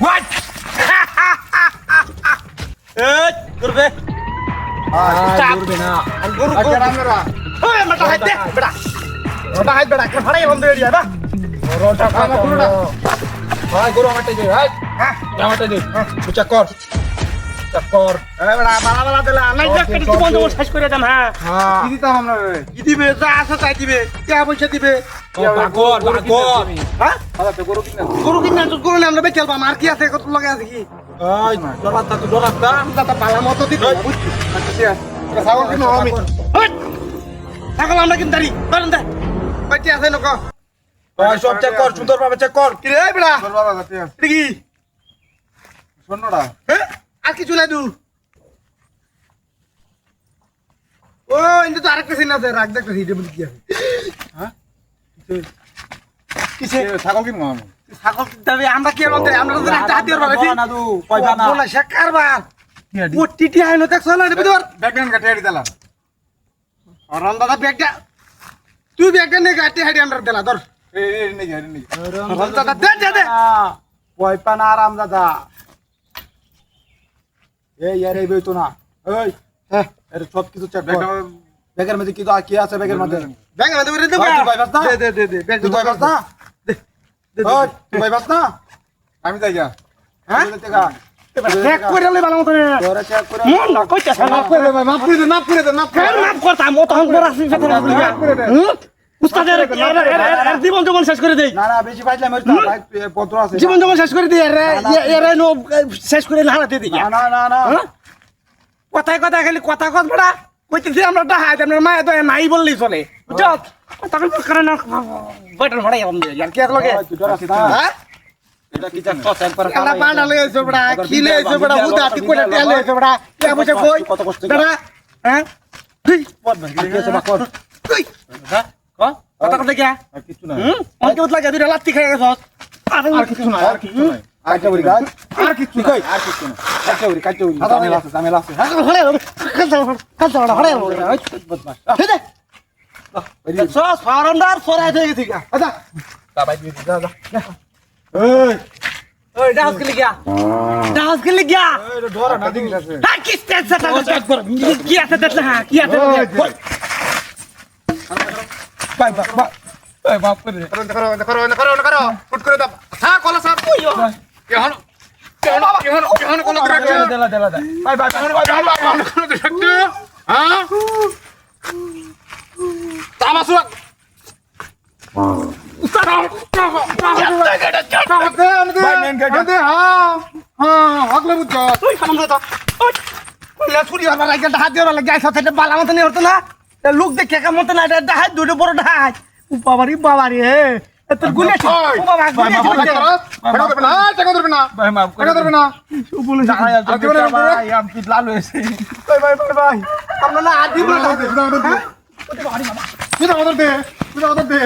What এই করবে করবে না গরু গরু আমরা ওই মাথা হাইতে বেটা মাথা হাইতে বেটা ফাড়াই বন্ধ এরিয়া বা বড়টা কাটা পুরোটা। ভাই গরু আমারটাই দে ভাই হ্যাঁ আমারটাই দে চেক কর চেক কর এই বেটা বালা বালা দিলা নাই দেখ কেটে বন্ধ শেষ করে দাম হ্যাঁ হ্যাঁ কি দিতাম আমরা রে কি দিবে যা আছে তাই দিবে টাকা পয়সা দিবে বাগর বাগর হ্যাঁ আদা তো গরু কিনা গরু কিনা তো গরু আমরা বেচে আলবাম আর কি আছে কত লাগে আছে কি এই ডরাতা তো ডরাতা দাদা পালা মতো দিতে আচ্ছা ছাগল কিনা আমি ছাগল আমরা কিনতে পারি বলেন দে কয়টি আছে নক ভাই সব চেক কর সুন্দরভাবে চেক কর কি রে বেড়া তোর বাবা কাছে এটা কি শোনটা হ্যাঁ আর কি চুলাই দু ও ইন্দু তো আরেকটা সিন আছে রাখ দেখতে হিটে বলি কি আছে কিসে ছাগল কিনবো আমি ছাগল কিনতে আমরা কি আর বলতে আমরা তো একটা হাতিয়ার বানাইছি না দু কইবা না বলা শেখার বার ও টিটি আইনো দেখছ না রে বিদর ব্যাগন কাটে দিলাম অরন দাদা ব্যাগটা তুই ব্যাগটা নে গাটি হাড়ি আমরা দিলা ধর এই নেই নেই অরন দাদা দে দে দে কইবা না আরাম দাদা এই আরে বই তো না এই হ্যাঁ এর সব কিছু চেক কর ব্যাগের মধ্যে কি আছে ব্যাগের মধ্যে ব্যাগ না দে দে ভাই, তুই ভাই বাস না? দে দে দে ব্যাগ তুই ভাই বাস না ওই তুই ভাই বাস না আমি যাই গা হ্যাঁ তুই দেখা চেক করে লে ভালো মতো তোরা চেক করে মন না কইতা মাফ করে দে ভাই মাফ করে দে মাফ করে দে মাফ করে কেন মাফ করতা মত হন বড় আছে সাথে উস্তাদের জীবন জীবন শেষ করে দেই না না বেশি পাইলে মরছ ভাই পত্র আছে জীবন জীবন শেষ করে দিই রে এরে নো শেষ করে না হারাতে দিই না না না কথায় কথায় খালি কথা কত বড়া কইতেছি আমরা ডাহাই আপনার মায়ে তো নাই বললেই চলে বুঝছ কথা করে না বটন ভড়াই আমাদের আর কি এক লগে তুই ডরাছিস না হ্যাঁ এটা কি জান তো একবার এলা পান্ডা লই আইছো বড়া খিলে আইছো বড়া উদা তি কোলে তেলে আইছো বড়া কে বুঝে কই কত কষ্ট দাদা হ্যাঁ তুই পদ ভাই কি আছে বাকর তুই হ্যাঁ কথা কথা কি আর কিছু না অনেক উতলা গা দুইটা লাত্তি খেয়ে গেছস আর কিছু না আর কিছু না কাটতে বলি গাছ আর কিছু কই আর কিছু না কাটতে বলি ঝামেলা আছে হড়ে কালসা বড়া হড়ে বদমাশ ঠিক আছে সস ফারন্ডার সরাই দিয়ে গেছি গা আচ্ছা তা ভাই দিয়ে যা যা এই ওই ডান্স के लिए क्या डांस के लिए क्या এই ডরা না দিন हां किस स्टेज से কি আছে দেখলে হ্যাঁ কি আছে বাই বাই বাপ করে করো ফুট করে দাও হ্যাঁ কলা সাহেব কেহন কেহন কলা করে দেলা দেলা দেলা বাই বাই হ্যাঁ তামাসু হকলে বুঝছ তুই কাম দে তো ওই ছুরি আর লাগা হাত দিয়ে লাগা সাথে বালা মত নেই হতো না লোক দেখে কাম মত না এটা হাত দুটো বড় ঢাক বাবারি হে তোর গুলে ও বাবা টাকা ধরবে না ভাই মাফ করে টাকা ধরবে না বলে ভাই আম কি লাল হয়েছে ভাই আমরা না আদি তুই আমাদের দে